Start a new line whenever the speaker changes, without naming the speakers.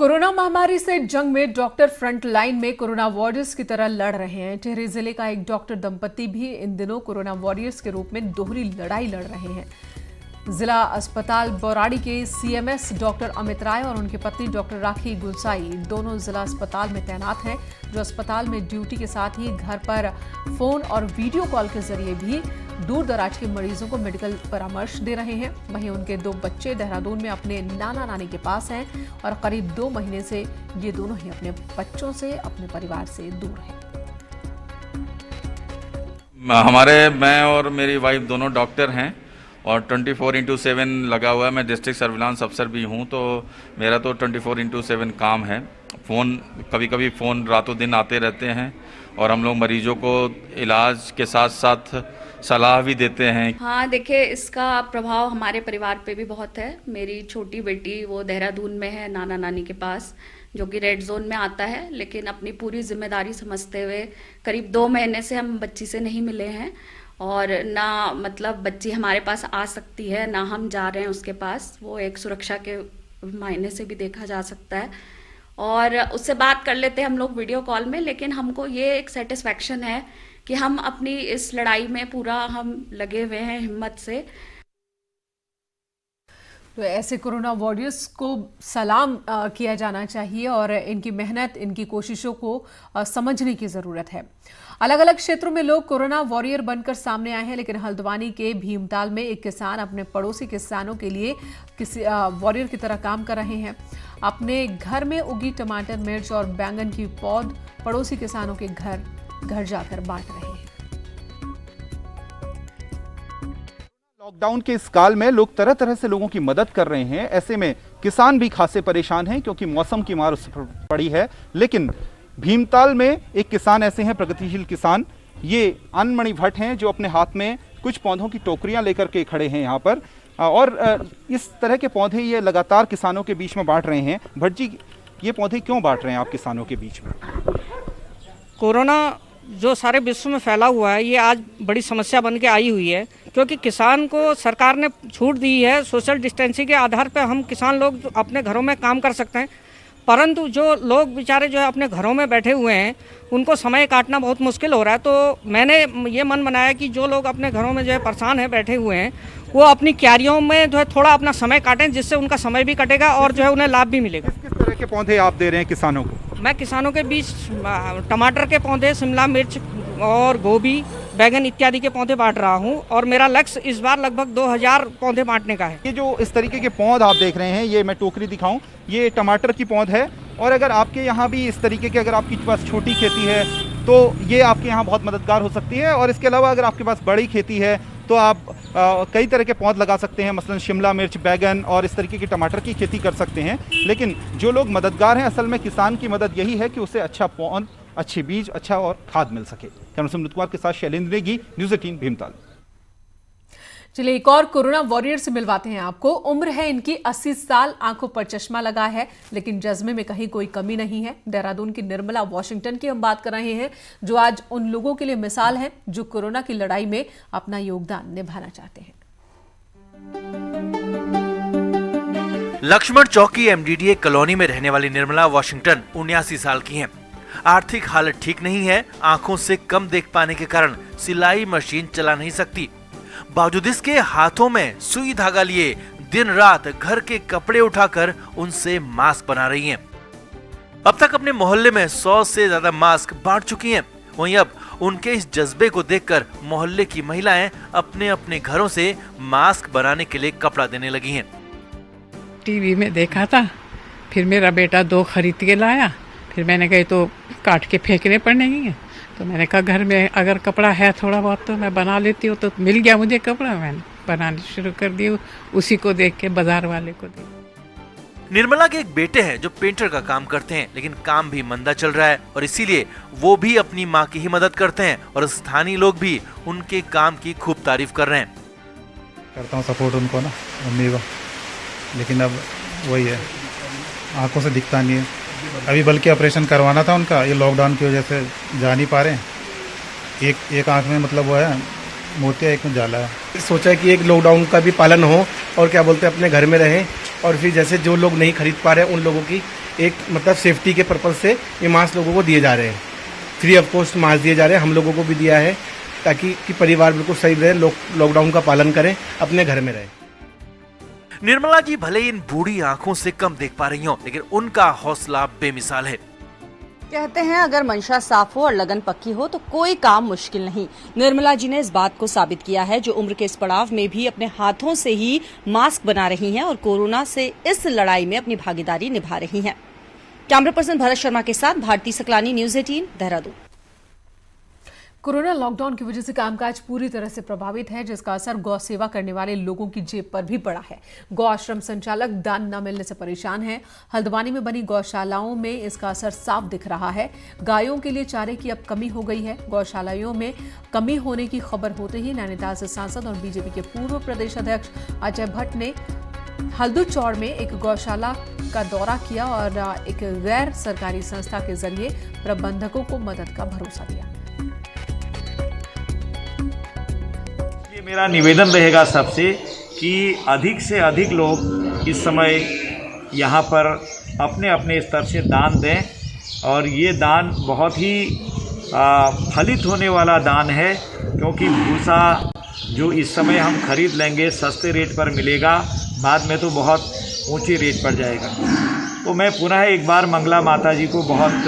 Corona महामारी से जंग में डॉक्टर फ्रंट लाइन में कोरोना वॉरियर्स की तरह लड़ रहे हैं। टिहरी जिले का एक डॉक्टर दंपति भी इन दिनों कोरोना वॉरियर्स के रूप में दोहरी लड़ाई लड़ रहे हैं। जिला अस्पताल बौराड़ी के सीएमएस डॉक्टर अमित राय और उनकी पत्नी डॉक्टर राखी गुलसाई दोनों जिला अस्पताल में तैनात हैं, जो अस्पताल में ड्यूटी के साथ ही घर पर फोन और वीडियो कॉल के जरिए भी दूर दराज के मरीजों को मेडिकल परामर्श दे रहे हैं। वहीं उनके 2 बच्चे देहरादून में अपने नाना नानी के पास हैं और करीब 2 महीने से ये दोनों ही अपने बच्चों से, अपने परिवार से दूर हैं।
मैं और मेरी वाइफ दोनों डॉक्टर हैं और 24/7 लगा हुआ है। मैं डिस्ट्रिक्ट सर्विलांस अफसर भी हूं, तो मेरा तो 24/7 काम है। फ़ोन कभी फ़ोन रातों दिन आते रहते हैं और हम लोग मरीजों को इलाज के साथ साथ सलाह भी देते हैं।
हाँ, देखिए, इसका प्रभाव हमारे परिवार पे भी बहुत है। मेरी छोटी बेटी वो देहरादून में है नाना नानी के पास, जो कि रेड जोन में आता है, लेकिन अपनी पूरी जिम्मेदारी समझते हुए करीब 2 महीने से हम बच्ची से नहीं मिले हैं और ना मतलब बच्ची हमारे पास आ सकती है, ना हम जा रहे हैं उसके पास। वो एक सुरक्षा के मायने से भी देखा जा सकता है और उससे बात कर लेते हैं हम लोग वीडियो कॉल में, लेकिन हमको ये एक सेटिस्फैक्शन है कि हम अपनी इस लड़ाई में पूरा हम लगे हुए हैं हिम्मत से।
तो ऐसे कोरोना वॉरियर्स को सलाम किया जाना चाहिए और इनकी मेहनत, इनकी कोशिशों को समझने की ज़रूरत है। अलग अलग क्षेत्रों में लोग कोरोना वॉरियर बनकर सामने आए हैं, लेकिन हल्द्वानी के भीमताल में एक किसान अपने पड़ोसी किसानों के लिए किसी वॉरियर की तरह काम कर रहे हैं। अपने घर में उगी टमाटर, मिर्च और बैंगन की पौध पड़ोसी किसानों के घर जाकर बांट रहे हैं।
लॉकडाउन के इस काल में लोग तरह तरह से लोगों की मदद कर रहे हैं। ऐसे में किसान भी खासे परेशान हैं क्योंकि मौसम की मार उस पर पड़ी है। लेकिन भीमताल में एक किसान ऐसे हैं, प्रगतिशील किसान, ये अनमणि भट्ट हैं, जो अपने हाथ में कुछ पौधों की टोकरियां लेकर के खड़े हैं यहाँ पर और इस तरह के पौधे ये लगातार किसानों के बीच में बांट रहे हैं। भट्ट जी, ये पौधे क्यों बांट रहे हैं आप किसानों के बीच में?
कोरोना जो सारे विश्व में फैला हुआ है, ये आज बड़ी समस्या बन के आई हुई है, क्योंकि किसान को सरकार ने छूट दी है। सोशल डिस्टेंसिंग के आधार पर हम किसान लोग अपने घरों में काम कर सकते हैं, परंतु जो लोग बेचारे जो है अपने घरों में बैठे हुए हैं, उनको समय काटना बहुत मुश्किल हो रहा है। तो मैंने ये मन बनाया कि जो लोग अपने घरों में जो है परेशान हैं, बैठे हुए हैं, वो अपनी क्यारियों में जो है थोड़ा अपना समय काटें, जिससे उनका समय भी कटेगा और जो है उन्हें लाभ भी मिलेगा।
किस तरह के पौधे आप दे रहे हैं किसानों को?
मैं किसानों के बीच टमाटर के पौधे, शिमला मिर्च और गोभी, बैगन इत्यादि के पौधे बांट रहा हूं और मेरा लक्ष्य इस बार लगभग 2000 पौधे बांटने का है।
ये जो इस तरीके के पौध आप देख रहे हैं, ये मैं टोकरी दिखाऊं, ये टमाटर की पौध है और अगर आपके यहाँ भी इस तरीके के, अगर आपके पास छोटी खेती है तो ये आपके यहाँ बहुत मददगार हो सकती है। और इसके अलावा अगर आपके पास बड़ी खेती है तो आप कई तरह के पौध लगा सकते हैं, मसलन शिमला मिर्च, बैगन और इस तरीके की टमाटर की खेती कर सकते हैं। लेकिन जो लोग मददगार हैं, असल में किसान की मदद यही है कि उसे अच्छा पौध, अच्छे बीज, अच्छा और खाद मिल सके। कैमरा पर्सन अमित कुमार के साथ शैलेंद्र नेगी, न्यूज़ 18 भीमताल।
चलिए एक और कोरोना वॉरियर से मिलवाते हैं आपको। उम्र है इनकी 80 साल, आंखों पर चश्मा लगा है, लेकिन जज्बे में कहीं कोई कमी नहीं है। देहरादून की निर्मला वॉशिंगटन की हम बात कर रहे हैं, जो आज उन लोगों के लिए मिसाल है जो कोरोना की लड़ाई में अपना योगदान निभाना चाहते हैं।
लक्ष्मण चौक की MDDA कॉलोनी में रहने वाली निर्मला वॉशिंगटन 79 साल की हैं। आर्थिक हालत ठीक नहीं है, आंखों से कम देख पाने के कारण सिलाई मशीन चला नहीं सकती। बावजूद इसके हाथों में सुई धागा लिए दिन रात घर के कपड़े उठाकर उनसे मास्क बना रही हैं। अब तक अपने मोहल्ले में 100 से ज्यादा मास्क बांट चुकी हैं। वहीं अब उनके इस जज्बे को देखकर मोहल्ले की महिलाएं अपने अपने घरों से मास्क बनाने के लिए कपड़ा देने लगी हैं।
टीवी में देखा था, फिर मेरा बेटा 2 खरीद के लाया, फिर मैंने कहा तो काट के फेंकने पड़ेंगे, तो मैंने कहा घर में अगर कपड़ा है थोड़ा बहुत तो मैं बना लेती हूँ। तो मिल गया मुझे कपड़ा, मैंने बनाने शुरू कर दी, उसी को देख के बाजार वाले को देख।
निर्मला के एक बेटे हैं जो पेंटर का काम करते हैं, लेकिन काम भी मंदा चल रहा है और इसीलिए वो भी अपनी माँ की ही मदद करते हैं और स्थानीय लोग भी उनके काम की खूब तारीफ कर रहे हैं।
करता हूँ सपोर्ट उनको ना, मम्मी को, लेकिन अब वही है, आंखों से दिखता नहीं है। अभी बल्कि ऑपरेशन करवाना था उनका, ये लॉकडाउन की वजह से जा नहीं पा रहे हैं। एक आंख में मतलब वो है मोतिया, एक में जाला है।
सोचा कि एक लॉकडाउन का भी पालन हो और क्या बोलते हैं अपने घर में रहें और फिर जैसे जो लोग नहीं खरीद पा रहे हैं उन लोगों की एक मतलब सेफ्टी के पर्पज़ से ये मास्क लोगों को दिए जा रहे हैं। फ्री ऑफ कॉस्ट मास्क दिए जा रहे हैं, हम लोगों को भी दिया है ताकि कि परिवार बिल्कुल सही रहे, लॉकडाउन का पालन करें, अपने घर में रहें।
निर्मला जी भले इन बूढ़ी आंखों से कम देख पा रही हों, लेकिन उनका हौसला बेमिसाल है।
कहते हैं अगर मंशा साफ हो और लगन पक्की हो तो कोई काम मुश्किल नहीं। निर्मला जी ने इस बात को साबित किया है, जो उम्र के इस पड़ाव में भी अपने हाथों से ही मास्क बना रही हैं और कोरोना से इस लड़ाई में अपनी भागीदारी निभा रही हैं। कैमरा पर्सन भरत शर्मा के साथ Bharti Saklani, news 18, Dehradun.
Corona lockdown की वजह से कामकाज पूरी तरह से प्रभावित है, जिसका असर गौ सेवा करने वाले लोगों की जेब पर भी पड़ा है। गौ आश्रम संचालक दान न मिलने से परेशान हैं। हल्द्वानी में बनी गौशालाओं में इसका असर साफ दिख रहा है। गायों के लिए चारे की अब कमी हो गई है। गौशालाओं में कमी होने की खबर होते ही नैनीताल से सांसद और बीजेपी के पूर्व प्रदेश अध्यक्ष अजय भट्ट ने हल्दूचौड़ में एक गौशाला का दौरा किया और एक गैर सरकारी संस्था के जरिए प्रबंधकों को मदद का भरोसा दिया।
मेरा निवेदन रहेगा सबसे कि अधिक से अधिक लोग इस समय यहाँ पर अपने अपने स्तर से दान दें और ये दान बहुत ही फलित होने वाला दान है, क्योंकि भूसा जो इस समय हम खरीद लेंगे सस्ते रेट पर मिलेगा, बाद में तो बहुत ऊंची रेट पर जाएगा। तो मैं पुनः एक बार मंगला माता जी को बहुत